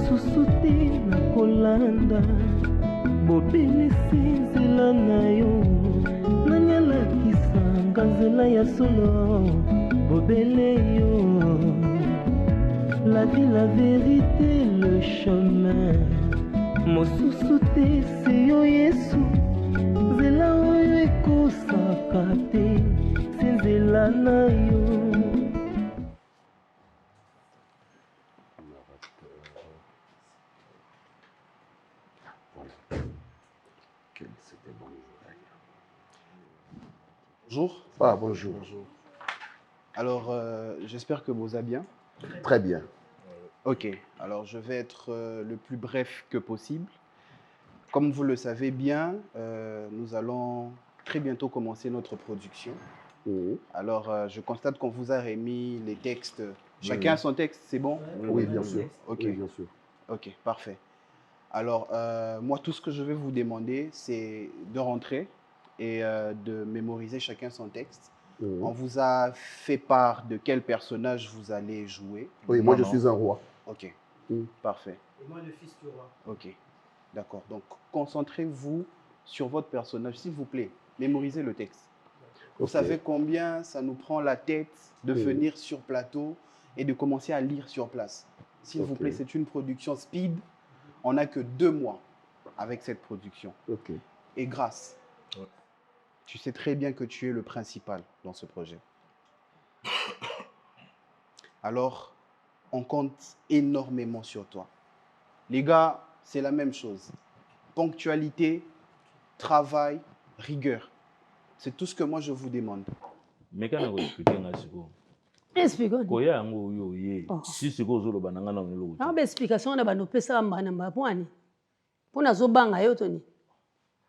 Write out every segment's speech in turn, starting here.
lisusu te nakolanda bobele nzela na yo nanyalakisanga nzela ya solo bobele yo la vie la vérité le chemin mosusu te se yo yesu nzela oyo ekosaka te se nzela na yo. Bonjour. Ah, bonjour. Bonjour. Alors, j'espère que vous allez bien. Très bien. Ok, alors je vais être le plus bref que possible. Comme vous le savez bien, nous allons très bientôt commencer notre production. Oui, Alors, je constate qu'on vous a remis les textes. Chacun a son texte, c'est bon? oui, bien sûr. Ok. Oui, bien sûr. Ok, parfait. Alors, moi, tout ce que je vais vous demander, c'est de rentrer et de mémoriser chacun son texte. Oui. On vous a fait part de quel personnage vous allez jouer. Oui, moi je suis un roi. Ok, Oui. parfait. Et moi, le fils du roi. Ok, d'accord. Donc, concentrez-vous sur votre personnage, s'il vous plaît. Mémorisez le texte. Vous Ok. savez combien ça nous prend la tête de Oui. venir sur plateau et de commencer à lire sur place. S'il vous Ok. plaît, c'est une production speed. On n'a que 2 mois avec cette production. Ok. Et grâce, tu sais très bien que tu es le principal dans ce projet. Alors, on compte énormément sur toi. Les gars, c'est la même chose. Ponctualité, travail, rigueur. C'est tout ce que moi je vous demande. Mais quand on explique un siko, Explique. koya yango yo ye. Oh. Si siko zolo bananga na ngolo. Na ba explication na bano pesa mbana mbapwani. Pona zo banga yo toni.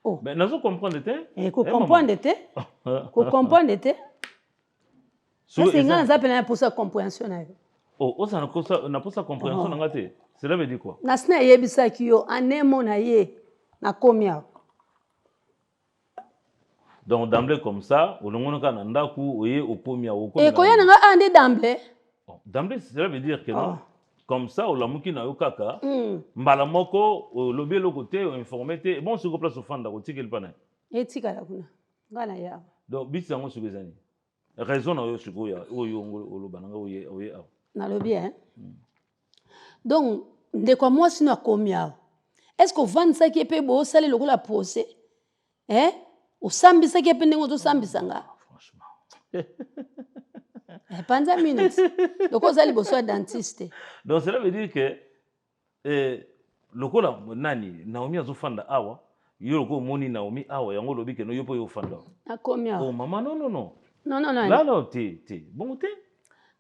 Oh. Mais nazo comprendre te? Ko comprendre te? Ko comprendre te? C'est nga za pena pour sa compréhension na yo. Oh, ça na pour sa compréhension na ngate. Cela veut dire quoi? Na sina yebisa ki yo anemo na ye na komia. Donc d'emblée comme ça, au longo na ndaku oye okomia okomia. Et koya nga ande d'emblée. D'emblée, cela veut dire que non. Comme ça, au lamuki na yo kaka. Mbala moko lobi lo côté informé te. Bon sur place au fanda ko tikel pana. Etika la kuna. Ngana ya. Donc bisi yango sur bezani. Raison na yo siko ya oyo lo bananga oye a. Na lobi hein. Donc ndeko moi sino akomia. Est-ce que vendre ça qui peut bo sale le la poser? Hein? Usambisa qui peut nengo to sambisa nga. Franchement. Panza minutes. Donc on a besoin dentiste. Donc cela veut dire que le kola nani Naomi azofanda awa yo loko moni Naomi awa yango lobi ke no yopo yo fanda. A combien? Oh maman non. Non. Là te. Bon te.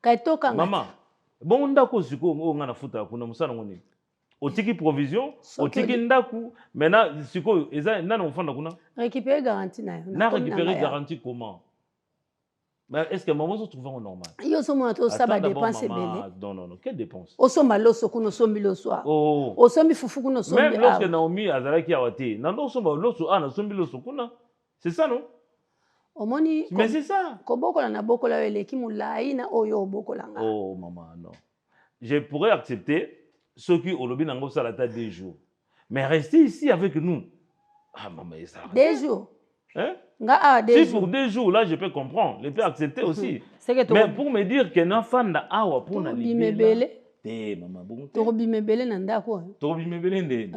Kaito kanga. Maman. Bon ndako siko o ngana futa kuna musana ngoni. Otiki provision, otiki ndaku, maintenant siko eza nana ofanda kuna. Récupérer garantie na yo. Na récupérer garantie comment? Mais est-ce que maman se trouve en normal? Yo so mo to saba dépense belé. Non, quelle dépense? O so maloso kuno sombi lo soir. Oh. O sombi fufu kuno sombi. Même lorsque Naomi azalaki awate, nando so loso ana sombi loso kuna. C'est ça non? Omoni. Mais c'est ça. Ko bokola na bokola eleki mulai na oyo bokola nga. Oh maman non. Je pourrais accepter ceux qui au lobby nango salata 2 jours. Mais rester ici avec nous. Ah maman ça. 2 jours. Hein? Si pour 2 jours, là, je peux comprendre. Je peux accepter aussi. Mais pour me dire que n'enfant d'awa pour na libérer. Té maman bon. To bimebele na ndako. To bimebele ndé.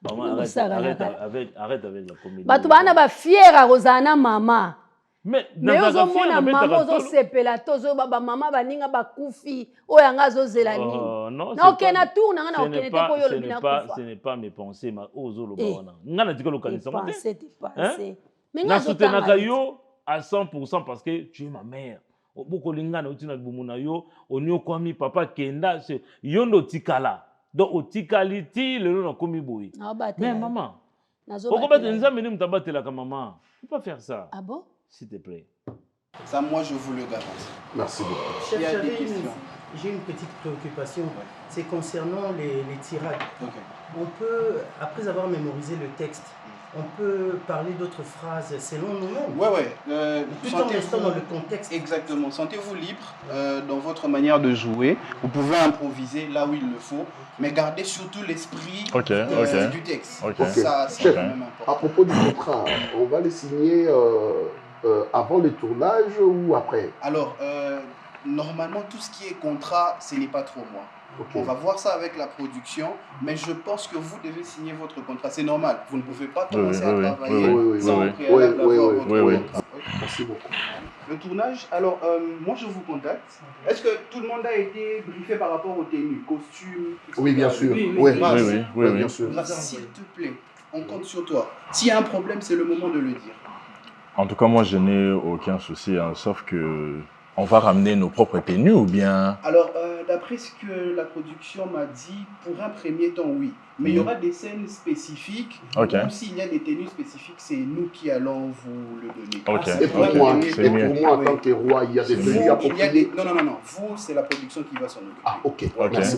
Maman arrête avec la comédie. Batu bana ba fiera rozana mama. Mais ozo mona mama ozo sepela tozo baba mama baninga bakufi oyanga zo zela nini. Non, na okena tour na ngana okene te ko yo lobina kufa. Ce n'est pas mes pensées ma ozo lo bawana. Ngana diko lokalisa mo te. Pensez. Mais nga soutenaka yo à 100% parce que tu es ma mère. Boko lingana utina bumuna yo onyo kwami papa kenda yondo tikala. Donc otikali ti lelo na komi boyi. Mais maman. Pourquoi tu nous as mené mtabatela ka maman? Tu peux pas faire ça. Ah bon? S'il te plaît. Ça, moi, je vous le garantis. Merci beaucoup. Il y a des questions. J'ai une petite préoccupation. Ouais. C'est concernant les tirades. Okay. On peut, après avoir mémorisé le texte, On peut parler d'autres phrases selon nous-mêmes. Ouais. Tout en restant dans le contexte. Exactement. Sentez-vous libre dans votre manière de jouer. Vous pouvez improviser là où il le faut, mais gardez surtout l'esprit du texte. Ok. Ça, c'est Chef, quand même important. à propos du contrat, on va les signer avant le tournage ou après? Alors, normalement, tout ce qui est contrat, ce n'est pas trop moi. Okay. On va voir ça avec la production, mais je pense que vous devez signer votre contrat. C'est normal. Vous ne pouvez pas commencer à travailler sans au préalable avoir votre contrat. Merci beaucoup. Le tournage, alors moi je vous contacte. Est-ce que tout le monde a été briefé par rapport aux tenues, costumes, etc. Oui, bien sûr. Oui, Bien sûr. S'il te plaît, on compte sur toi. S'il y a un problème, c'est le moment de le dire. En tout cas, moi, je n'ai aucun souci, hein, sauf que on va ramener nos propres tenues ou bien... Alors, d'après ce que la production m'a dit, pour un premier temps, oui. Mais il y aura des scènes spécifiques. Même s'il y a des tenues spécifiques, c'est nous qui allons vous le donner. Et pour moi, en tant que roi, il y a des tenues appropriées. Non. Vous, c'est la production qui va s'en occuper. Ah, ok. Merci.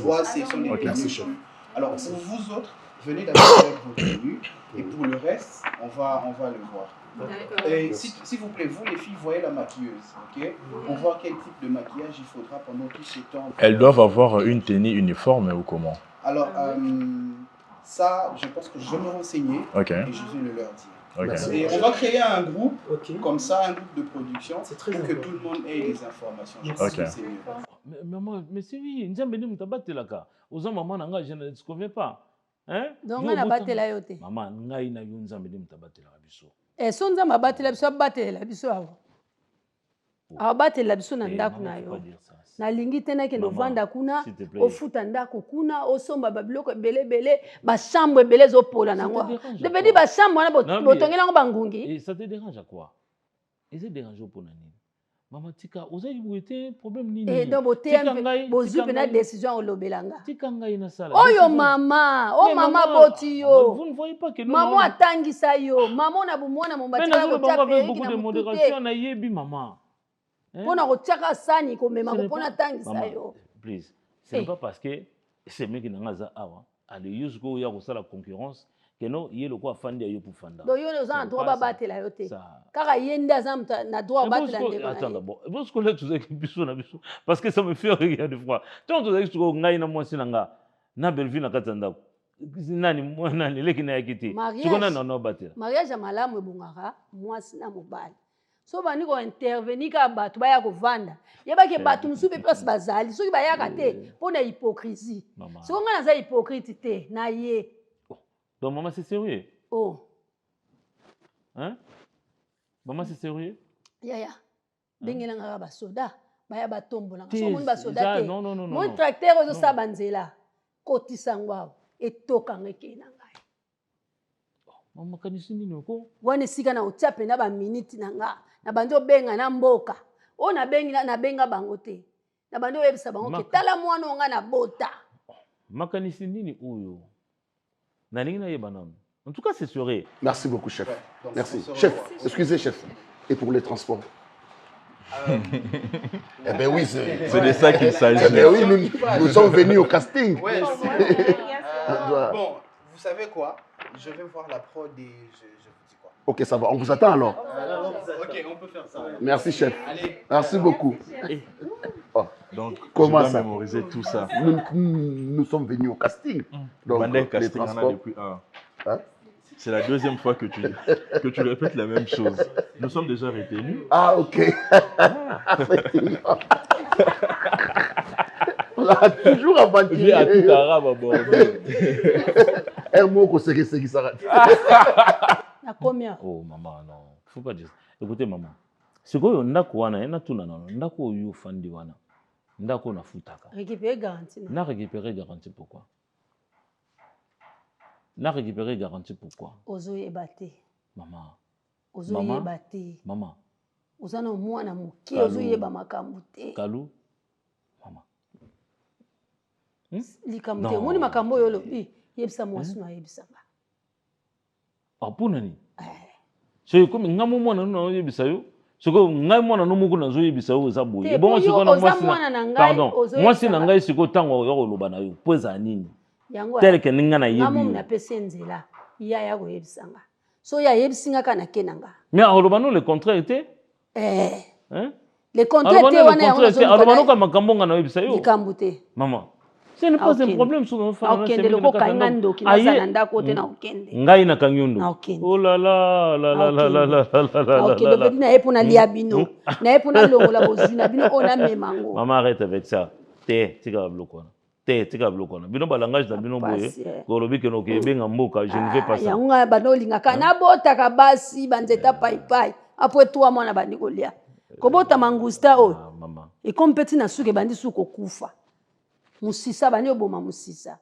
Merci, chef. Alors, pour vous autres, venez d'abord avec vos tenues. Et pour le reste, on va le voir. Et s'il vous plaît, vous les filles, voyez la maquilleuse, ok? On voit quel type de maquillage il faudra pendant tout ce temps. Elles doivent avoir une tenue uniforme ou comment? Alors, ça, je pense que je vais me renseigner et je vais le leur dire. Et on va créer un groupe, comme ça, un groupe de production, pour que tout le monde ait les informations. Je pense que c'est mieux. Maman, mais c'est oui, Nzambe ni mutabatela aux maman nanga, je ne conviens pas. Hein? Donc on a battu la yote. Maman, ngai na yo Nzambe ni mutabatela biso. Et son Nzambe batela biso batela biso awo. Abatela biso na ndako na yo. Na lingi tena ke vanda kuna, ofuta ndako kuna, osomba babiloko belé, ba chambre belé zo pola nango. Devedi ba chambre na botongela ngo bangungi. Et ça te dérange à quoi? Et ça te dérange pour nani? Maman tika, ozayi bouete problème nini? Et donc bozupe na décision olobelanga. Tika ngai na sala. Oyo mama, oh maman boti yo. Vous ne voyez pas que maman atangisa yo, maman na bumona mombatika ko avec beaucoup de modération na yebi maman. Pona ko tiaka sani ko mema ko pona tangisa yo. Please, ce n'est pas parce que c'est mec qui n'a pas awa. Allez jusqu'au ya ko sala concurrence. Que non, il y a le quoi fandi ayo pour fanda. Donc yo les gens droit battre la yote. Car yenda zam na droit battre la ndeko. Attends d'abord. Parce que là tu sais que biso na biso parce que ça me fait rire des fois. Tant tu sais que ngai na mwasi nanga na belvi na katanda. Nani mwana leki na yakiti. Tu connais non battre. Mariage ya malamu ebungaka mwasi na mobali. So bani ko intervenir ka batu baya ko vanda. Yeba ke batu musupe place bazali. So ki baya ka te pona hypocrisie. So nga na za hypocrite te na ye. Donc maman c'est sérieux? Oh. Hein? Maman c'est sérieux? Ya. Bengela ngaka ba soda, baya ba tombola. So mon ba soda te. Non. Mon tracteur ozo sabanzela. Kotisa ngwa etoka ngeke na ngai. Maman kanisi nini ko? Wane sika na otiape na ba minute na nga. Na bando benga na mboka. O na bengi na benga bango te. Na bando yebisa bango ke tala mwana nga na bota. Makanisi nini oyo? En tout cas, c'est sérieux. Merci beaucoup, chef. Merci. Chef, excusez, chef. Et pour les transports? Eh bien oui, c'est de ça qu'il s'agit. Eh bien oui, nous sommes venus au casting. Ouais, bon, vous savez quoi? Je vais voir la prod et je vous dis quoi. Ok, ça va. On vous attend alors. Ok, on peut faire ça. Merci, chef. Allez. Merci beaucoup. Oh. Donc, comment je dois ça? Mémoriser tout ça. Nous sommes venus au casting. Donc, les transports. Hein? C'est la deuxième fois que tu répètes la même chose. Nous sommes déjà retenus. Ah, ok. On a toujours aventuré. J'ai à tout arabe abordé. Un mot qu'on sait qui s'arrête. À combien? Oh, maman, non. Faut pas dire ça. Écoutez, maman. C'est quoi, on a quoi, on a tout, on a quoi, you fandi wana. Ndako na futaka. Récupérer garantie. Na récupérer garantie pourquoi? Na récupérer garantie pourquoi? Ozo yebate. Maman. Ozo yebate. Maman. Ozana mwana muke ozo yeba makambo te. Kalou. Maman. Likambo te. Ngoni makambo yo lobi. Yebisa mwasi na yebisanga. Apuna ni. So comme ngamu mwana no yebisa yo. Siko ngai mwana no muku na zo yebisa yo za boye. Bon siko na mwasi na. Pardon. Mwasi na ngai siko tango yo loba na yo. Poza nini? Tel que ninga na yebi. Mamu na pese nzela. Ya ya ko yebisanga. So ya yebsinga kana kenanga. Mais alobano le contrat était hein? Le contrat était wana ya wana. Alobano ka makambo ngana webisa yo. Likambute. Maman. Ce n'est pas un problème sur notre famille. Ok, le ko kanga ndoki na sananda ko te na okende. Ngai na kanyondo. Oh là là là là là là là là là. Ok, donc na epona liabino. Na epona longola bozuna bino ona memango. Maman arrête avec ça. Tika bloko. Tika bloko. Bino ba langage na bino boye. Golobi ke no ke benga mboka, je ne vais pas ça. Ya nga bano linga kana bota ka basi banzeta pai pai. Après toi mwana bandi kolia. Kobota mangusta o. Maman. Et comme petit na suke bandi suko kufa. Musisa bani oboma musisa.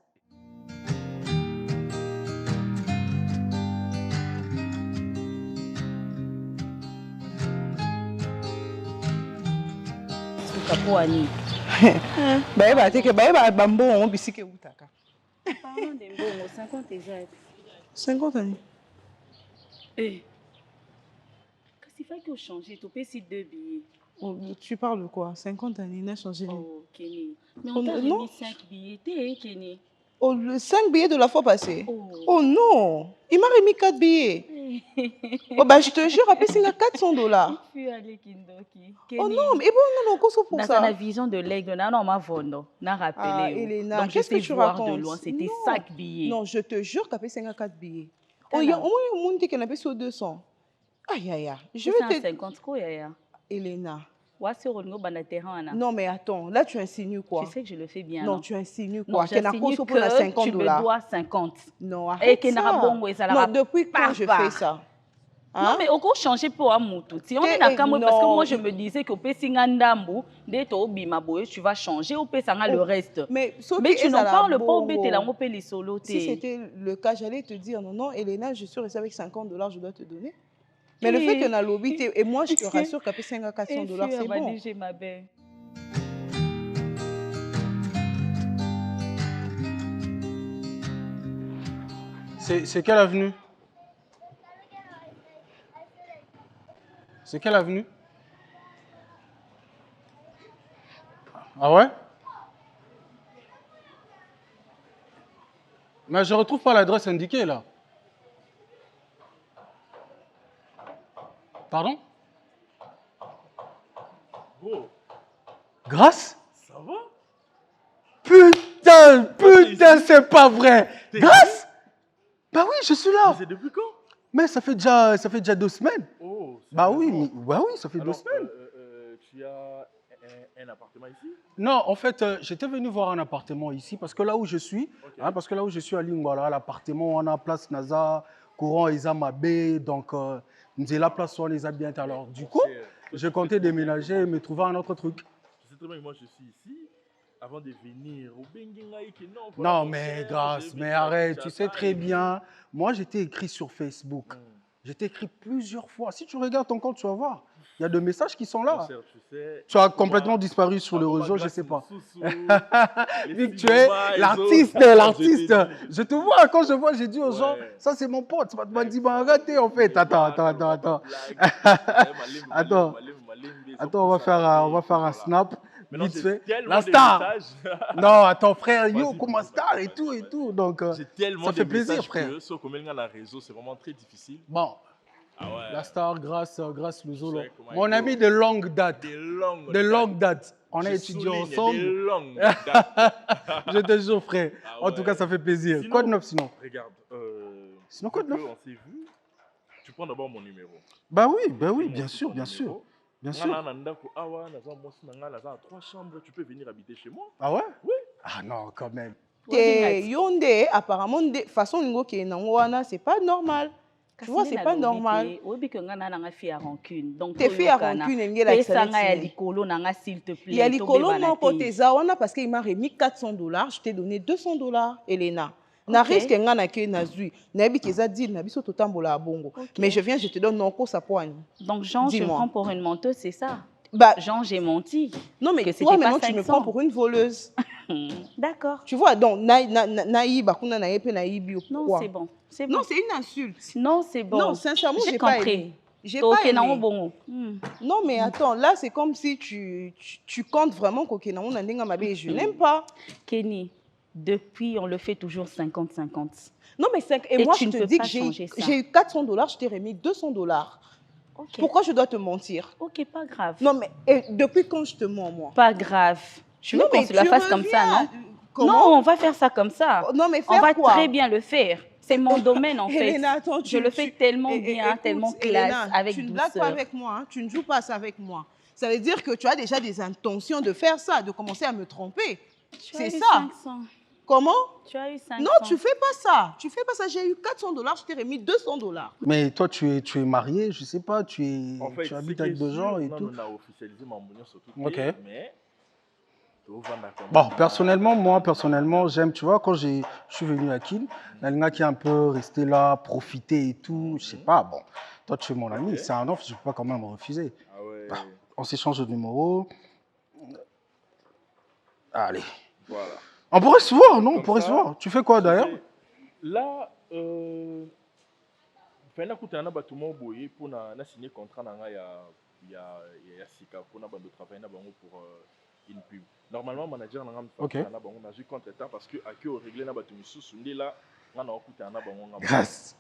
Kapoani. Baeba teke baeba bambo on bisike utaka. Pardon de mbongo 50 déjà. 50 ans. Eh. Qu'est-ce qu'il fait que changer tu payes 2 billets. Oh, tu parles de quoi? 50 années, n'a changé. Oh, Kenny. Mais on t'a remis 5 billets, t'es Kenny. Oh, le 5 billets de la fois passée. Oh non, il m'a remis 4 billets. Oh bah je te jure, après c'est 400 $. Il faut aller Kindoki. Oh non, mais bon, non, qu'est-ce pour ça? Dans la vision de l'aigle, non, m'a vondo, n'a rappelé. Ah, Elena, donc qu'est-ce que tu racontes? De loin, c'était 5 billets. Non, je te jure qu'après c'est 4 billets. Oh, il y a au moins un monde qui en a payé sur 200. Aïe aïe aïe. Je vais te 50 quoi, Yaya. Elena. Non mais attends, là tu insinues quoi? Tu sais que je le fais bien. Non, tu insinues quoi? Non, j'insinue que tu me dois 50. Non, arrête ça. Non, depuis quand je fais ça? Hein? Non, mais au coup, changer pour un moutou. Si on est d'accord, parce que moi je me disais que Pesingandambo, dès que tu vas changer ou Pesanga le reste. Mais tu n'en parles pas au bête et la mopé les solos. Si c'était le cas, j'allais te dire non, Elena, je suis restée avec 50 $, je dois te donner. Mais le fait qu'on a lobby, et moi je te rassure qu'à 400 $, c'est bon. Ma belle. C'est quelle avenue? C'est quelle avenue? Ah ouais? Mais je ne retrouve pas l'adresse indiquée là. Pardon? Bro. Grâce? Ça va? Putain, c'est pas vrai! Grâce? Bah oui, je suis là. Mais c'est depuis quand? Mais ça fait déjà 2 semaines. Oh, bah oui, ça fait 2 semaines. Tu as un appartement ici? Non, en fait, j'étais venu voir un appartement ici parce que là où je suis, parce que là où je suis à Lingwala, l'appartement, on a place Naza, courant Izamabé, donc nous avons la place où on les a bien. Alors du coup, je comptais déménager et me trouver un autre truc. Tu sais très bien que moi je suis ici. Avant de venir au Benguingaï, non, mais grâce, mais arrête, tu sais très bien. Moi, j'étais écrit sur Facebook. J'étais écrit plusieurs fois. Si tu regardes ton compte, tu vas voir. Il y a des messages qui sont là. Tu as complètement disparu sur le réseau, je ne sais pas. Vu que tu es l'artiste. Je te vois, quand je vois, j'ai dit aux gens, ça c'est mon pote. Tu m'as dit, bah arrêtez en fait. Attends. Attends, on va faire un snap. Vite fait. La star. Non, attends frère, yo, comme un star et tout. Donc, ça fait plaisir, frère. Sur la réseau, c'est vraiment très difficile. Bon. Ah ouais. La star, grâce Luzolo. Mon ami de longue date. De longue date. On est étudiants ensemble. De longue date. Je te jure, frère. Ah ouais. En tout cas, ça fait plaisir. Sinon, quoi de neuf sinon? Regarde. Sinon, quoi de neuf? On s'est vu. Tu prends d'abord mon numéro. Bah oui, bien sûr. Bien sûr. Dans 3 chambres, tu peux venir habiter chez moi. Ah ouais? Oui. Ah non, quand même. Yonde, apparemment, de façon lingo qui est c'est pas normal. Tu vois, c'est pas normal. Oui, que ngana fait à rancune. Donc t'es fait à rancune, il y a s'il te plaît. Il y a l'icolo mon côté zawana parce qu'il m'a remis 400 $, je t'ai donné 200 $, Elena. Na risque ngana ke nazui. Na bi keza dit na biso totambola bongo. Mais je te donne non ko sa poigne. Donc Jean, je me prends pour une menteuse, c'est ça? Bah Jean, j'ai menti. Non mais toi maintenant tu me prends pour une voleuse. D'accord. Tu vois donc naïba kuna na yepe naïbi. Non, c'est bon. C'est bon. Non, c'est une insulte. Non, c'est bon. Non, sincèrement, j'ai compris. J'ai pas aimé. Non, mais attends, là, c'est comme si tu comptes vraiment qu'Okenamo Nandinga Mabé, je n'aime pas. Kenny, Depuis, on le fait toujours 50-50. Non, mais et moi, je te dis que j'ai eu 400 $, je t'ai remis 200 $. Okay. Pourquoi je dois te mentir? Ok, pas grave. Non, mais depuis quand je te mens, moi? Pas grave. Je veux qu'on se la fasse comme ça, non? Comment? Non, on va faire ça comme ça. Non, mais faire on va quoi? très bien le faire. C'est mon domaine, en fait. Elena, attends, je le fais tellement bien, écoute, tellement classe, Elena, avec tu douceur. Tu ne blagues pas avec moi, hein? Tu ne joues pas ça avec moi. Ça veut dire que tu as déjà des intentions de faire ça, de commencer à me tromper. C'est ça. 500. Comment? Tu as eu 500. Non, tu fais pas ça. Tu fais pas ça. J'ai eu 400 $, je t'ai remis 200 $. Mais toi, tu es marié, je sais pas, tu habites avec deux gens et tout. On a officialisé ma mounion sur tout. Ok. Mais bon, personnellement, j'aime, tu vois, quand je suis venu à Kin, la qui est un peu resté là, profiter et tout, je sais pas, bon, toi tu es mon ami, c'est un offre, je peux pas quand même refuser. Ah ouais. Bah, on s'échange de numéro. Allez. Voilà. On pourrait se voir, non? On pourrait se voir. Tu fais quoi d'ailleurs? Là, je suis pour signer contrat il y a Sika pour travailler pour une pub. Normalement, manager n'a pas vu contre-temps parce que à qui on réglé na batu misusu là on a écouté na bango. Grâce.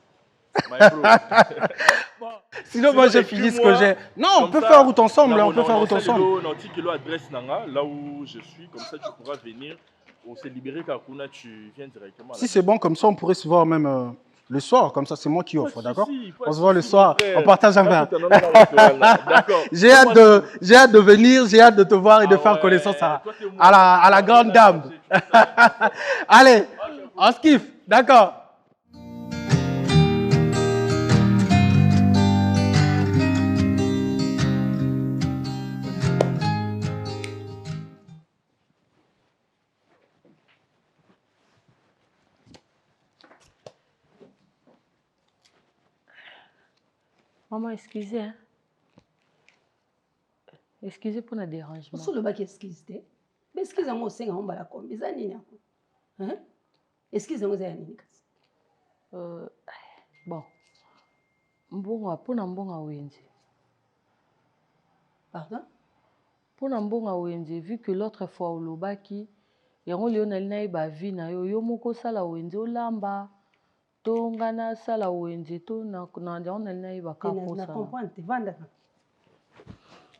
Sinon moi j'ai fini ce que j'ai. Non, on peut faire route ensemble, on peut faire route ensemble. On adresse là où je suis, comme ça tu pourras venir. On s'est libéré car tu viens directement. Si c'est bon comme ça, on pourrait se voir même le soir, comme ça c'est moi qui offre, d'accord? On se voit le soir, on partage un verre. J'ai hâte de venir, j'ai hâte de te voir et de faire connaissance à la grande dame. Allez, on se kiffe, d'accord? Maman, excusez. Hein? Excusez pour le dérangement. Sur le bac, excusez. Mais excusez-moi, c'est un peu la combinaison. Hein? Excusez-moi, c'est un bon. Mbonga, pour mbonga wenzi. Pardon? Pour mbonga wenzi, vu que l'autre fois au lobaki, yango Lionel Naïba vina yo moko sala wenzi olamba. Tongana sala wenzi to na Lionel Naïba kapo sala. Na comprendre, tu vanda.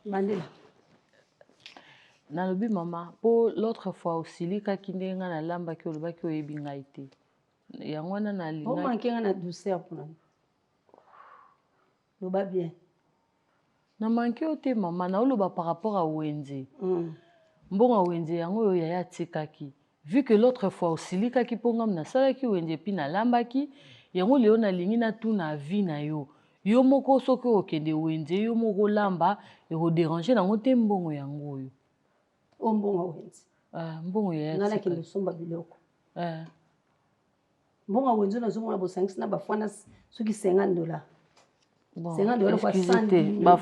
Mandela. Na lobi maman, pour l'autre fois aussi lika kindenga na lamba ki olobaki oyebi ngai te. Yango na na linga. O mankenga na douceur pour nous. Loba bien. Na manke o te maman na oloba par rapport à wenzi. Mbonga wenzi yango yo ya tikaki. Vu que l'autre fois aussi lika ki pongam na sala ki wenzi pi na lamba ki yango leo na lingi na tu na vie na yo. Yo moko soki okende wenzi yo moko lamba e ko déranger na ngote mbongo yango yo. O mbonga wenzi. Mbongo ya ngala ki lusomba biloko. Mbonga wenzi na zomo na bo 5 na ba fana soki $50. Bon, $50 kwa 110 000.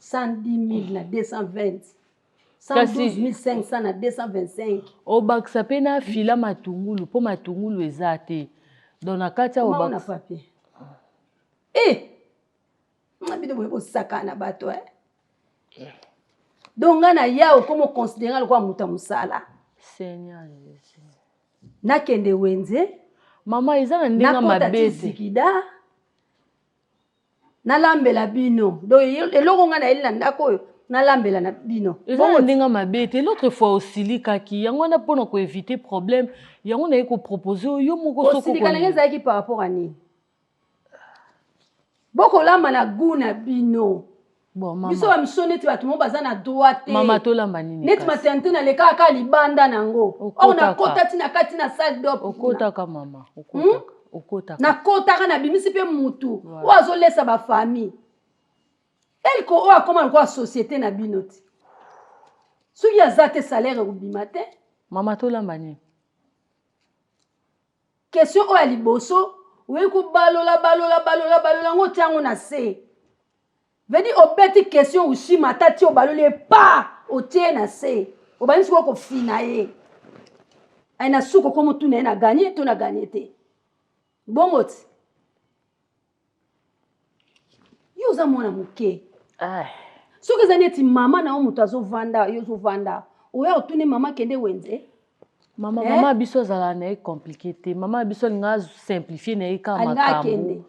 110 000 na 220. 112 500 na 225. Obakisa pe na fila matungulu po matungulu ezate. Dans na kati obakisa. On a papier. Mabide bo sakana bato Donc na yao comme considérer quoi muta musala. Seigneur Jésus. Na kende wenze. Mama ezana ndenga mabete. Na lambela bino. Donc eloko nga na elina ndako na lambela na bino. Ezana ndenga mabete. L'autre fois aussi likaki yango na pona ko éviter problème yango na ko proposer yo moko soko ko. Osili kanengeza ki par rapport à ni. Boko lamba na guna bino. Bon maman. Biso ba misone ti batu mo bazana droite. Mama to lamba nini? Net matente na leka ka libanda nango. On a kota ti na kati na salle d'op. Okota ka mama. Okota. Okota. Na kota kana bimisi pe mutu. O azolesa ba famille. Elle ko o akoma kwa société na binoti. Soki azate salaire ubima te. Mama to lamba nini? Question o ya liboso. Oui, balola, ngo tiango na se. Vedi obeti question ushi matati o balole pa o tie na se. O bani siko ko fina ye. Aina suko komo tu na gagner, tu na gagner te. Bongoti. Yo za mona muke. Soki zaneti mama na o mutu azo vanda, yo zo vanda. O ya otune mama kende wenze. Maman biso zala na compliqué te. Maman biso nga simplifier na ka makambo.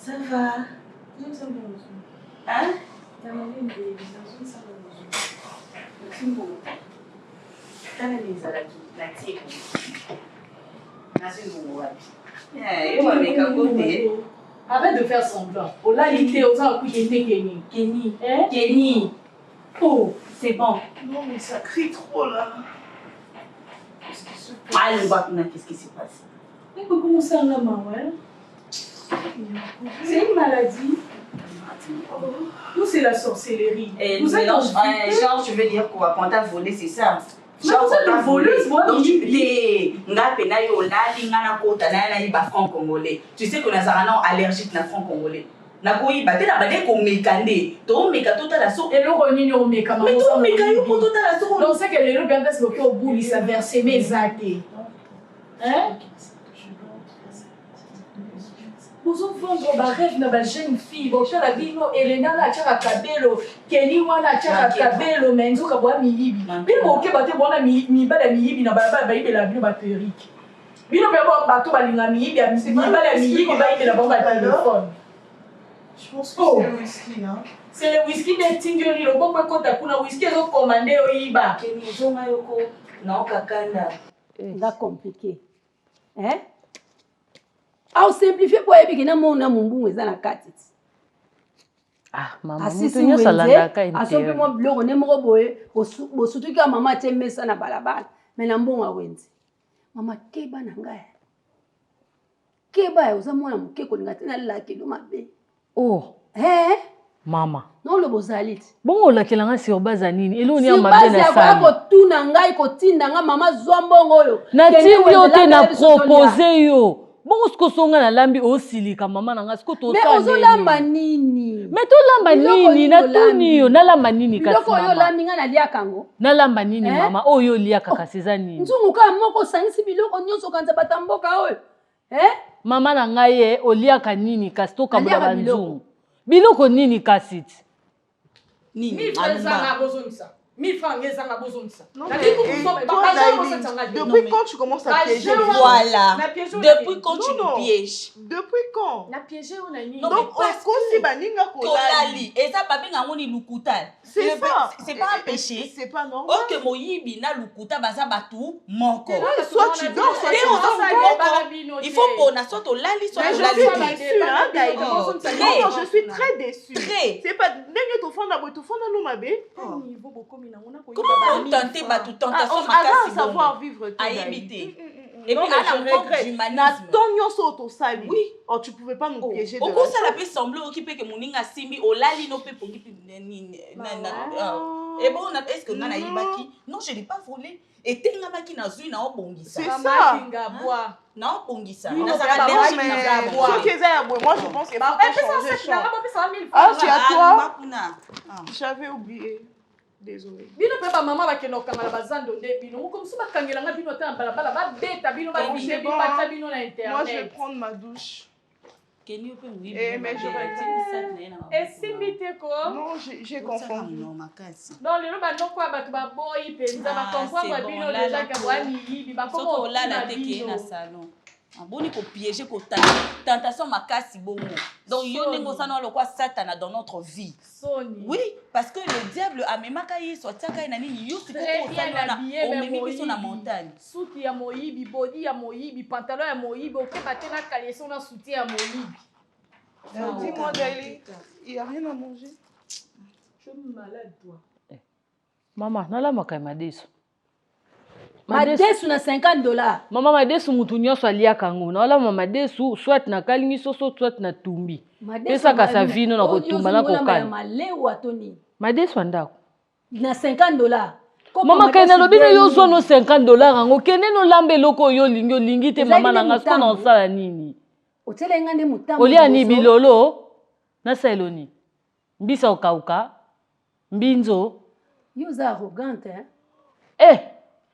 Ça va? Hein? Arrête de faire semblant. Oh là, il était aux gens qui étaient Kenny. Kenny. Hein? Kenny. Oh, c'est bon. Non, mais ça crie trop là. Qu'est-ce qui se passe? Ah, le Bakuna, qu'est-ce qui se passe? Mais comment ça, maman, ouais? C'est une maladie. Nous, c'est la sorcellerie. Vous êtes genre, tu veux dire quoi? Quand t'as volé, c'est ça? Genre, vous êtes une voleuse, moi. Donc, tu franc congolais. Tu sais que nous avons allergique à franc congolais. Nakoi batté la balé comme mécandé. To méca tota la so. Et le roni no méca. Mais to méca yo pour tota la so. Donc c'est que les gens bien parce que au bout ils s'inversent mes athées. Hein? Nous avons rêve na ba jeune fille, bo chala bino Elena na chaka kabelo, Kenny wana chaka kabelo menzo ka bwa miyibi. Bino ke baté bona mi bala miyibi na bala ba ibela bino ba perrique. Bino pe bo bato balinga miyibi ya mi bala miyibi ba ibela ba téléphone. Je pense que c'est le whisky, hein. C'est le whisky de Tingeri, le bon quand tu as un whisky, tu as commandé au Iba. Non, kakanda. C'est compliqué. Hein? Ah, simplifier pour que na mona mumbu eza na kati. Ah, maman, mutu nyo salanda ka inte. Asope mo bloko ne mo boye, bo surtout ka mama tembe ça na balabala. Mais na mbonga wenzi. Mama keba na ngai. Keba uzamona mukeko ngati na laki do mabe. Oh. Eh? Mama. Non le bozalit. Bongo la kelanga sur base nini? Elo ni amabe na sali. Si base ko tuna ngai ko tinda nga mama zombongo yo. Na tinyo te na proposer yo. Bongo sko songa na lambi osilika mama nanga sko to sali. Mais ozolamba nini? Mais to lamba nini na tuni yo na lamba nini kasi mama. Biloko yo lambi nga na lia kango. Na lamba nini mama? Oyo lia kaka seza nini? Nzungu ka moko sangisi biloko nyonso kanza batamboka oyo. Eh? Mama na ngai oliaka nini kasi to kabula banzungu. Biloko nini kasi? Nini? Mifrezanga bozongisa. Mifrangezanga bozongisa. Depuis quand tu commences à piéger? Voilà. Depuis quand tu nous pièges? Depuis quand? Na piéger on a nini? Donc on baninga kolali. Et ça papi ngoni lukuta. C'est ça. C'est pas un péché. C'est pas normal. Ok moyibi na lukuta baza batu moko. Soit tu dors, soit tu dors. Il faut qu'on a soit au lali soit au lali. Je suis très déçue. C'est pas ndenge to fanda boy to fanda no mabe. Comment tenter batu tentation makasi savoir vivre tout aïbité. Et puis à la regrette d'humanisme. Tonyo soto sali. Oui. Oh tu pouvais pas nous piéger de ça. Au ça la peut sembler occupé que moninga simbi au lali no pe pongi et bon on a est-ce que ngana yibaki? Non, je n'ai pas volé. Et tenga maki na zui na obongisa. C'est ça. Na obongisa. Na ça va moi je pense que ah c'est à toi. J'avais oublié. Désolé. Bino pe ba mama ba keno kangala bazando nde bino comme ça ba kangela nga bino ta balabala ba beta bino ba bouger bi ba ta bino na internet. Moi je vais prendre ma douche. Kenny peut oui. Mais je vais et si bité ko? Non, j'ai confondu. Non, les ba non quoi ba ba boy penza ba comprendre bino déjà ka ba mi yibi ba comment la teke na salon. Boni ko piéger ko tentation makasi bongo. Donc yo nengo sana le quoi Satan dans notre vie. Oui, parce que le diable a même kayi so tiaka nani yo c'est ko sana na o memi biso na montagne. Souti ya moyibi, body ya moyibi, pantalon ya moyibi, OK batena caleçon na soutien ya moyibi. Dis-moi Daily, il y a rien à manger. Je suis malade toi. Maman, nala makai madesu. Madesu na $50. Maman madesu mutu nyonso aliaka ngo. Nala mama madesu soit na kalingi soso soit na tumbi. Pesa ka sa vino na kotumba na kokana. Madesu andako. Na $50. Maman kena lobino yo zono $50 ngo kene no lambe loko yo lingi te mama na ngasko na osala nini. Otele ngande mutambo. Olia ni bilolo na seloni. Mbisa okauka. Mbinzo. Yo za arrogante hein.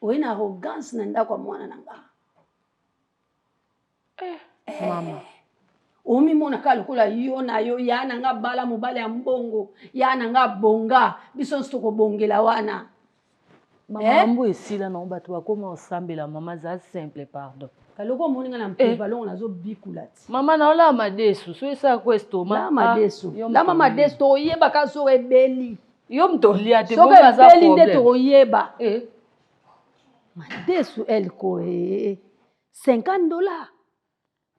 Oui, une arrogance nenda kwa mwana nanga. Mama. Omi mona kalukula yo na yo ya nanga bala mobale ya mbongo, ya nanga bonga, biso nsoko bongela wana. Mama mbo esila na bato bakoma osambela mama za simple pardon. Kaloko moninga na mpe balongo nazo bikulati. Mama na ola madesu, so esa ko estoma. La madesu. La mama madesu to yeba ka so rebeli. Yo mtolia te bonga za problème. So rebeli to yeba. Madesu elle ko $50.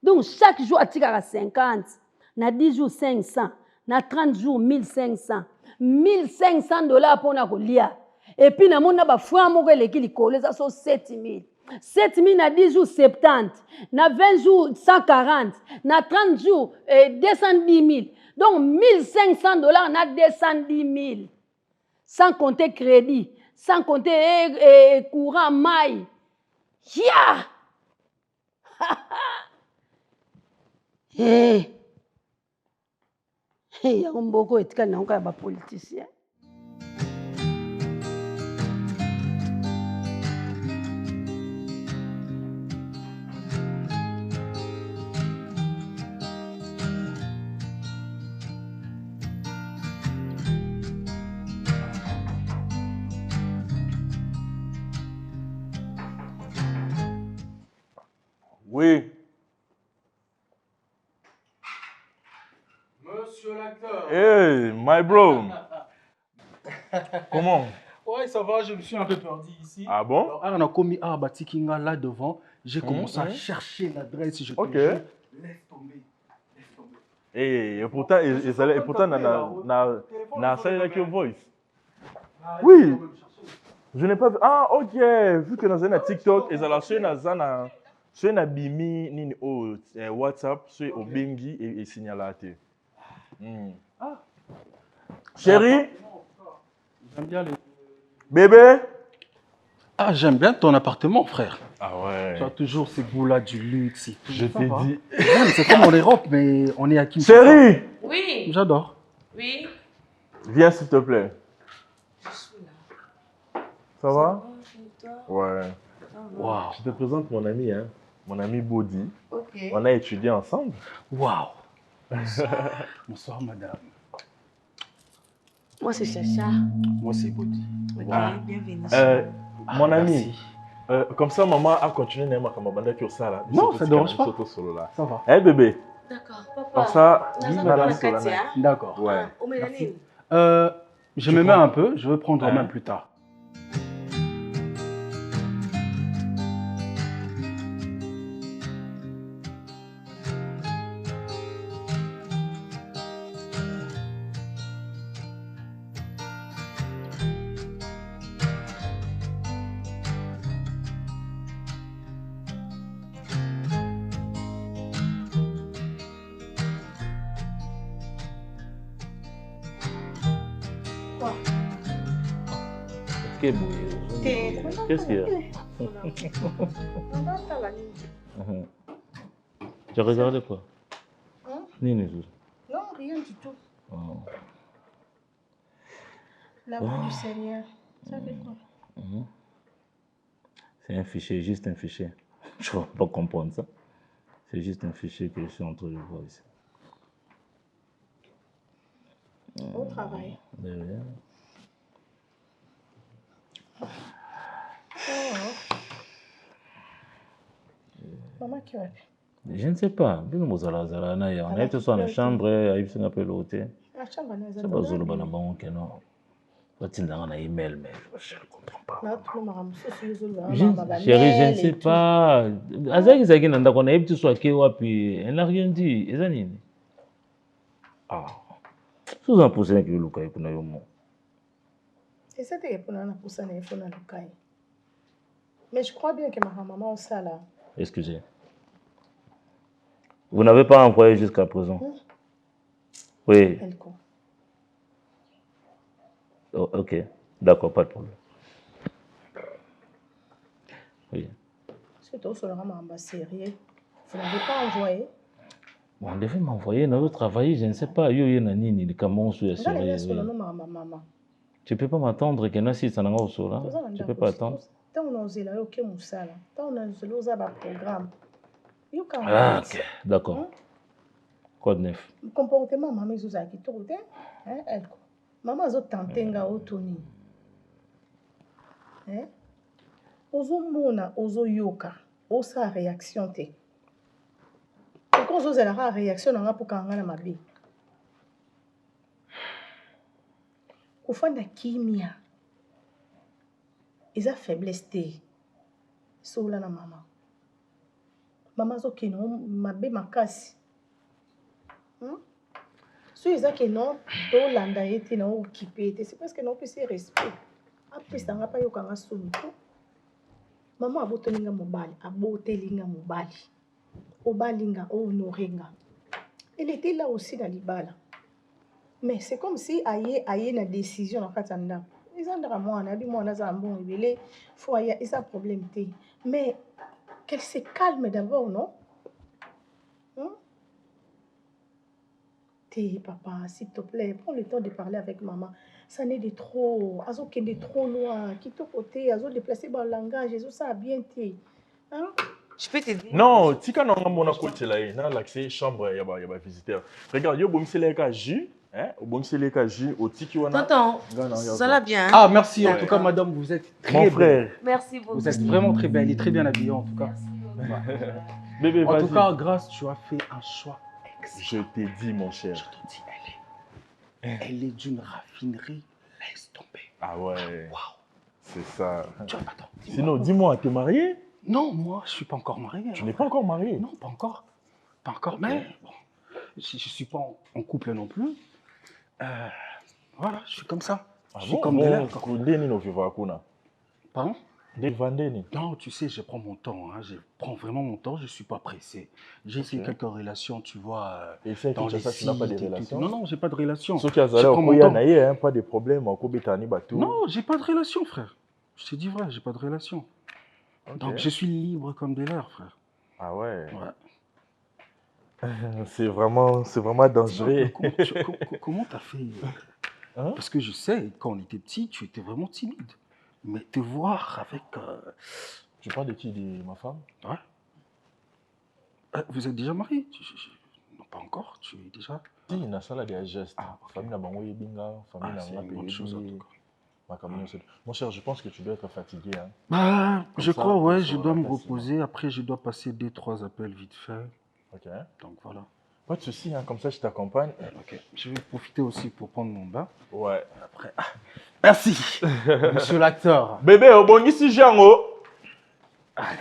Donc chaque jour atika 50, na 10 jours 500, na 30 jours 1500, $1500 pour na kolia. Et puis na mona ba fwa moko eleki likolo ça so 7000. 7000 na 10 jours 70, na 20 jours 140, na 30 jours 210 000. Donc $1500 na 210 000. Sans compter crédit, sans compter courant maille. Ya! Ya mboko etika na nka ba politicien. Oui. Monsieur l'acteur. Hey, my bro. Comment? Ouais, ça va, je me suis un peu perdu ici. Ah bon? Alors, on a commis Batikinga là devant. J'ai commencé à chercher l'adresse. Ok. Laisse tomber. Et pourtant, na voice. Oui. Je n'ai pas vu. Ah, ok. Vu que dans un TikTok, ils ont sur na bimi nini o WhatsApp sur obengi et signalaté. Ah. Chérie, j'aime bien les bébé. Ah, j'aime bien ton appartement, frère. Ah ouais. Tu as toujours ces goûts-là du luxe. Et tout. Je t'ai dit. C'est comme en Europe, mais on est à Kinshasa. Chérie. Oui. J'adore. Oui. Viens s'il te plaît. Je suis là. Ça va? Toi? Ouais. Wow. Je te présente mon ami, hein. Mon ami Bodi. Ok. On a étudié ensemble. Waouh. Bonsoir, madame. Moi, c'est Chacha. Moi, c'est Bodi. Ok, Wow. bienvenue. Mon ami, comme ça, maman a continué à me faire ça. Non, ça ne dérange pas. Ça va. Eh, bébé. D'accord, papa. Pour ça, d'accord. Ouais. Je me mets un peu, je vais prendre en main plus tard. Qu'est-ce qu'il y a? Tu as regardé quoi? Nini? Non, rien du tout. L'amour du Seigneur. Ça fait quoi? C'est un fichier, juste un fichier. Je ne peux pas comprendre ça. C'est juste un fichier que je suis en train de voir ici. Au travail. Maman qui va. Je ne sais pas. On a été sur la chambre, il y a un peu l'autre. C'est pas Zolo Banabon qui non. Je ne comprends pas. Chérie, je ne sais pas. Azaki Zaki Nanda, on a été sur la puis elle n'a rien dit. Ah. Sous un pouce, il y a eu Et ça, c'est pour nous pousser les fonds à l'ocaille. Mais je crois bien que ma maman ça là. Excusez. Vous n'avez pas envoyé jusqu'à présent? Oui. Oh, ok, d'accord, pas de problème. Oui. C'est tout sur le ramasser sérieux. Vous n'avez pas envoyé? On devait m'envoyer dans le travail, je ne sais pas. Yo nani ni comment sur sérieux. Tu peux pas m'attendre que na si ça n'a pas au là. Tu peux pas attendre. Tant on a là OK musala. Tant on a là ba programme. Ah, ok, d'accord. Code 9. Comportement maman Zouza qui tout hein elle. Maman zo tantenga otoni. Hein? Ozo mona, ozo yoka, osa réaction te. Quand ozo la réaction nga pour kanga na mabe. Kufanda kimia. Isa faiblesse te. Sola na mama. Mama zo kino mabe makasi. Si ils ont que non, tout l'anda été non occupé, c'est parce que non plus c'est respect. Après ça n'a pas eu qu'un assommé. Maman a beau tenir mobile, a beau tenir mobile, au balinga, au honorenga. Elle était là aussi dans l'ibala. Mais c'est comme si aïe une décision en fait en là. Ils ont dit moi, on a dit moi on a un bon révélé, faut aïe, ils ont problème té. Mais qu'elle se calme d'abord, non? Papa, s'il te plaît, prends le temps de parler avec maman. Ça n'est de trop. Azo qui est trop loin. Qui te côté, azo déplacer dans le langage, azo ça a bien été. Hein? Je peux te dire. Non, si quand on a mon côté là, dans l'accès chambre, il y a visiteur. Regarde, yo bon c'est les cas jus, hein? Bon c'est les cas jus au tiki wana. Tonton, ça va bien. Ah merci en tout cas madame, vous êtes très belle. Merci beaucoup. Vous êtes vraiment très belle et très bien habillée en tout cas. Bébé, en tout cas, grâce, tu as fait un choix. Je t'ai dit, mon cher. Je te dis, elle est d'une raffinerie. Laisse tomber. Ah ouais. Waouh. C'est ça. Attends. Sinon, dis-moi, t'es marié? Non, moi, je ne suis pas encore marié. Tu n'es pas encore marié? Non, pas encore. Pas encore, okay. Mais bon, je ne suis pas en couple non plus. Voilà, je suis comme ça. Je suis comme Pardon? Non, tu sais, je prends mon temps. Hein. Je prends vraiment mon temps. Je ne suis pas pressé. J'ai essayé quelques relations, tu vois. Et c'est dans les sites, tu n'as pas de relations? Non, je n'ai pas de relations. Sauf qu'il y a pas de problème. Non, je n'ai pas de relation, frère. Je te dis vrai, je n'ai pas de relation. Okay. Donc, je suis libre comme de l'air, frère. Ah ouais? C'est vraiment dangereux. Comment tu as fait hein? Parce que je sais, quand on était petit, tu étais vraiment timide. Mais te voir avec... Tu parles de qui? De ma femme? Ouais. Vous êtes déjà marié? Non, pas encore. Tu es déjà... Si, il y a ça des gestes. Ah, okay. Famille n'a pas de binga. Famille n'a pas de chose. Mon cher, je pense que tu dois être fatigué. Hein. Bah, je crois, ouais. Je dois me reposer. Après, je dois passer 2-3 appels vite fait. Ok. Donc, voilà. Pas de souci, hein. Comme ça, je t'accompagne. Ok. Je vais profiter aussi pour prendre mon bain. Ouais. Après... Merci, monsieur l'acteur. Bébé, au bon ici, Jean. Allez.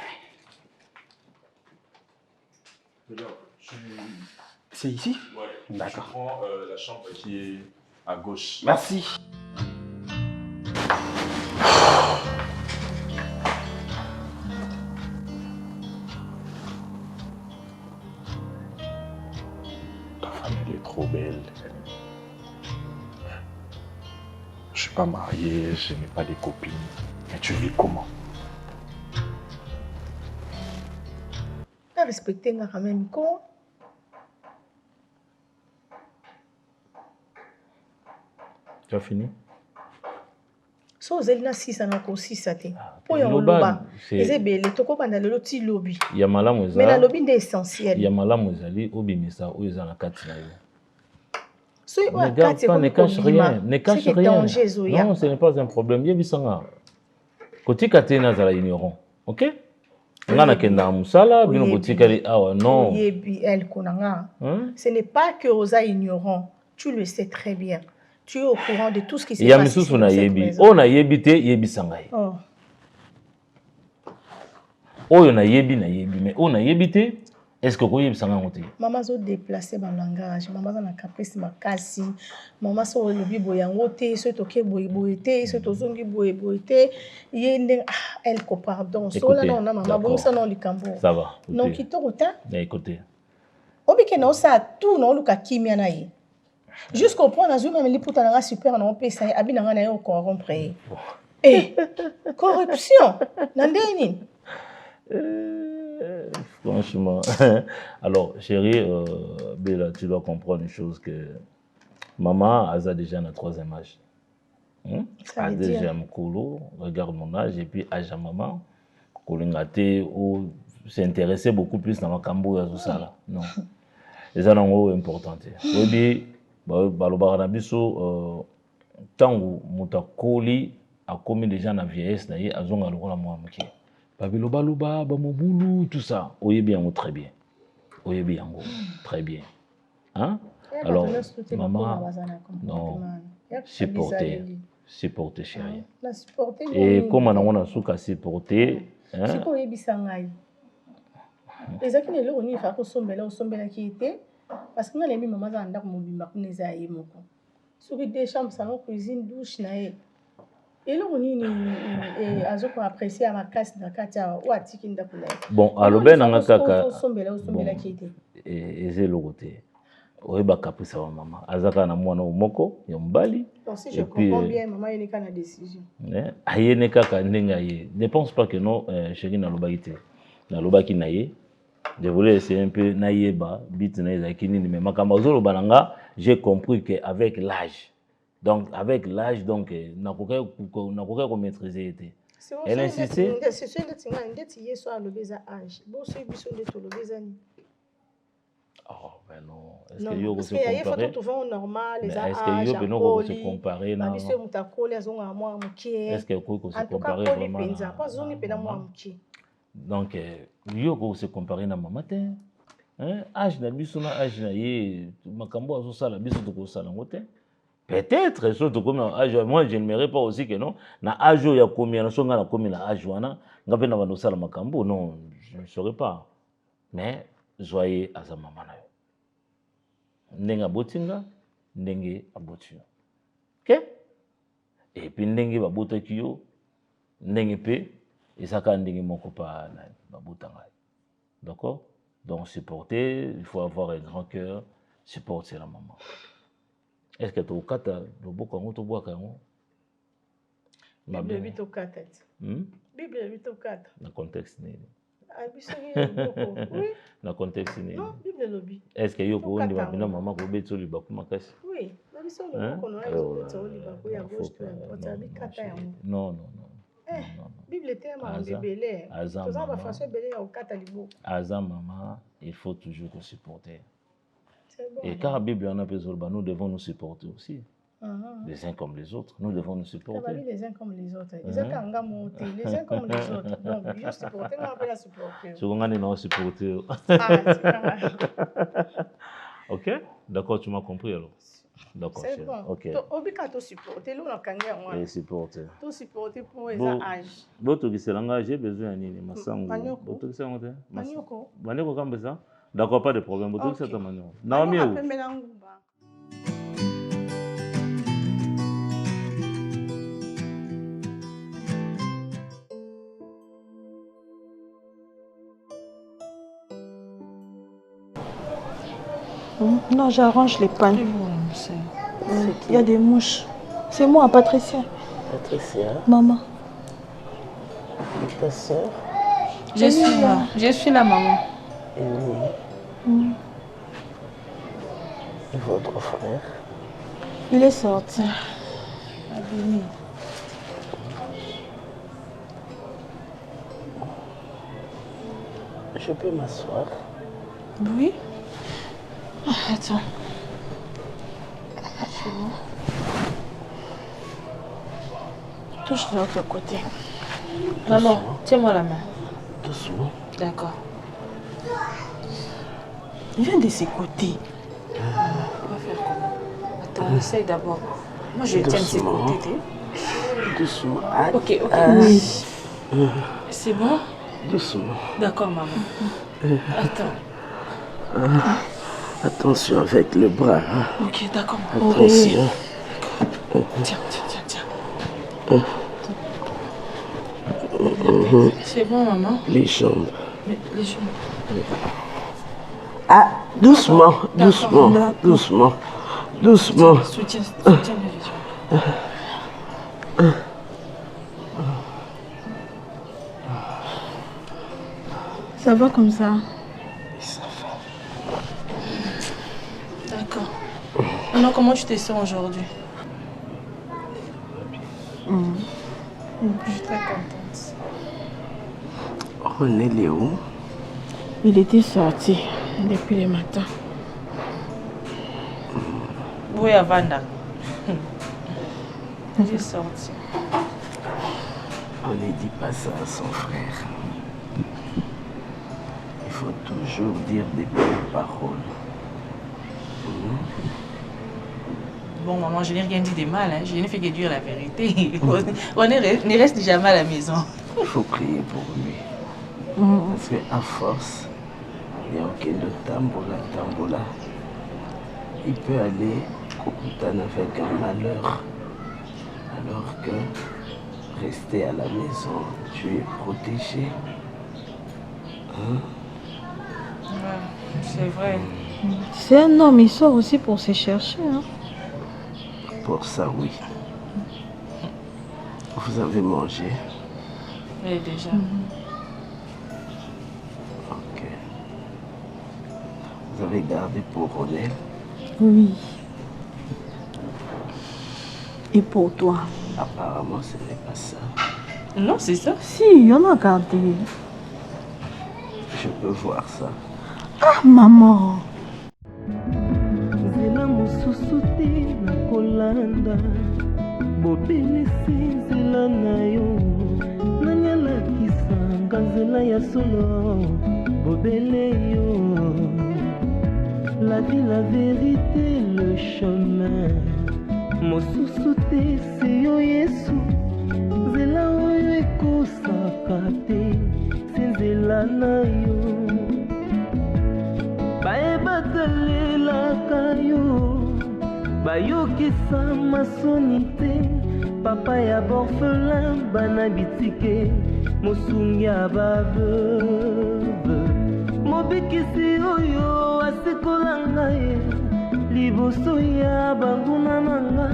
C'est ici? Ouais. D'accord. Je prends la chambre qui est à gauche. Merci. Ta femme, elle est trop belle. Je ne suis pas marié, je n'ai pas de copine. Mais tu vis comment? Tu as respecté quand même quoi? Tu as fini? So zelina sisa na ko sisa te. Po ya loba. Ezebele toko banda lelo ti lobi. Ya malamu ezali. Mais la lobi nde essentiel. Ya malamu ezali obimisa oyo eza na kati na yo. Ne cache rien. Ne cache rien. Non, ce n'est pas un problème. Il y a Kotika te nazala ignorant. OK? Ngana kenda musala, bino botikali awa non. Elle konanga. Ce n'est pas que Rosa ignorant, tu le sais très bien. Tu es au courant de tout ce qui s'est passé. Ya misusu na yebi. O na yebi te yebi sangai. Oyo na yebi mais o na yebi te est-ce que koyebi sangai ngote? Maman zo déplacer mon langage, maman za na caprice makasi. Maman so lobi boyango te, so toke boy te, so tozongi boy te. Yende elle ko pardon. So là non maman bon ça non likambo. Ça va. Non kitoko ta? Écoutez. Obike na osa tout non luka kimia na ye. Jusqu'au point na zo même li puta na super na opesa abi na na yo corrompre. Eh corruption. Nandeni. Franchement, alors chérie, Bella, tu dois comprendre une chose que maman a déjà un 3e âge. A déjà un colo, regarde mon âge et puis âge à maman, colingate ou s'intéresser beaucoup plus dans ma cambo et tout ça là. Non, les gens important. Oui, balobarabiso tangu mutakoli a commis déjà na vieillesse na ye azonga lokola moi mki. Babiloba, Bamobulu, tout ça. Oye bien, très bien. Oye bien, très bien. Hein? Alors, maman, non, supporter, chérie. Et comme on a su qu'à supporter, c'est quoi les bisangai? Les acquis ne l'ont ni fait au sommet qui était, parce que nous les maman a un dark mobile, ma connaissance est moko. Sur des chambres, salon, cuisine, douche, naïe. Et là, on est apprécié à ma casse dans Katia ou à Tikinda. Bon, alors, ben, on a kaka. Et c'est le côté. Oui, bah, caprice à maman. Azaka na mwana moko, yombali. Si je comprends bien, maman, il n'y a pas de décision. Aye ne kaka nengaye. Ne pense pas que non, chérie, na lobakite. Na lobaki naye. Je voulais essayer un peu naïeba, bit naïzakini, mais ma kamazolo bananga, j'ai compris qu'avec l'âge. Donc, avec l'âge, donc, n'a pas maîtriser. Elle insistait. C'est sûr que tu as le âge. Bon, c'est le oh, ben non. Est-ce que yo se comparer? Est-ce que yo beno se comparer na? Est-ce que yo se comparer vraiment? Donc, yo se comparer na maman te. Hein? Âge na biso na âge na ye, makambo azo sala biso to ko sala ngote. Peut-être, surtout comme âge, moi je n'aimerais pas aussi que non, na âge il y a combien, na combien na âge wana, ngape na bano sala makambo, non, je ne saurais pas. Mais joyeux à sa maman na yo. Ndenga botinga, ndenge abotu. OK? Et puis ndenge babotaki yo, ndenge pe, et ça quand ndenge moko pa na babotanga. D'accord? Donc supporter, il faut avoir un grand cœur, supporter la maman. Est-ce que tu as kata le boka ngoto boka ngo? Bible 8 au 4. Bible 8 au 4. Na contexte ni. Ah biso oui. Na contexte ni. Non, Bible lobi. Est-ce que yo ko ndi babina maman ko beto li baku makasi? Oui, na biso lo ko no ayo beto li baku ya gauche peu importe bi kata ya ngo. Non. Bible tellement bébélé. Azam ba façon belé au kata libo. Azam maman, il faut toujours se supporter. Et car la Bible en a besoin, nous devons nous supporter aussi. Les uns comme les autres, nous devons nous supporter. Les uns comme les autres. Les uns comme les autres. Donc, je supporter, on va la supporter. Je vais nous supporter. Ok? D'accord, tu m'as compris alors? D'accord. C'est bon. Ok. Obika to supporter, l'on a kanga moi. Et supporter. To supporter pour les âges. Boto qui se langage, j'ai besoin de nini masango. Boto qui se langage. Manioko. Manioko comme ça. D'accord, pas de problème. Boto qui se tamano. Naomi. Non, j'arrange les pannes. Il y a des mouches. C'est moi, Patricia. Patricia. Maman. Ta soeur? Je suis la maman. Et oui. Et votre frère? Il est sorti. Abîmé. Je peux m'asseoir? Oui. Attends. Touche de l'autre côté. Maman, tiens-moi la main. Doucement. D'accord. Il vient de ses côtés. On va faire comment? Attends, on essaye d'abord. Moi, je tiens de ses côtés. Doucement. Ok. C'est bon? Doucement. D'accord, maman. Attends. Attention avec le bras. Hein. Ok, d'accord. Attention. Tiens. C'est bon, maman? Les jambes. Les jambes. Ah, doucement. Doucement. Soutiens les jambes. Ça va comme ça? Ça va. D'accord. Alors, comment tu te sens aujourd'hui? Je suis très contente. René Léo. Il était sorti depuis le matin. Oui, Avanda. Il est sorti. On ne dit pas ça à son frère. Il faut toujours dire des belles paroles. Bon, maman, je n'ai rien dit de mal. Hein. Je n'ai fait que dire la vérité. On ne reste jamais à la maison. Il faut prier pour lui. Parce qu'à force, il n'y a aucun de tambola. Il peut aller Kokutana avec un malheur. Alors que rester à la maison, tu es protégé. Hein? Ouais, c'est vrai. C'est un homme, il sort aussi pour se chercher. Hein? Pour ça, oui. Vous avez mangé? Oui, déjà. Ok. Vous avez gardé pour René? Oui. Et pour toi? Apparemment, ce n'est pas ça. Non, c'est ça. Si, il y en a gardé. Je peux voir ça. Ah, maman. Nzela mosusu te nakolanda bobelisi nzela na yo nani alakisanga nzela ya solo bobele yo la vie la vérité le chemin mosusu te se yo yesu nzela oyo ekosaka te se nzela na yo bayebatalelaka yo bayokisa masoni te papa ya borfelin bana bitike mosungi ya baveuve mobikisi oyo asikola ngai liboso ya banguna na nga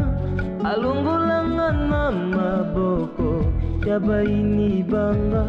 alongolanga na maboko ya bayini banga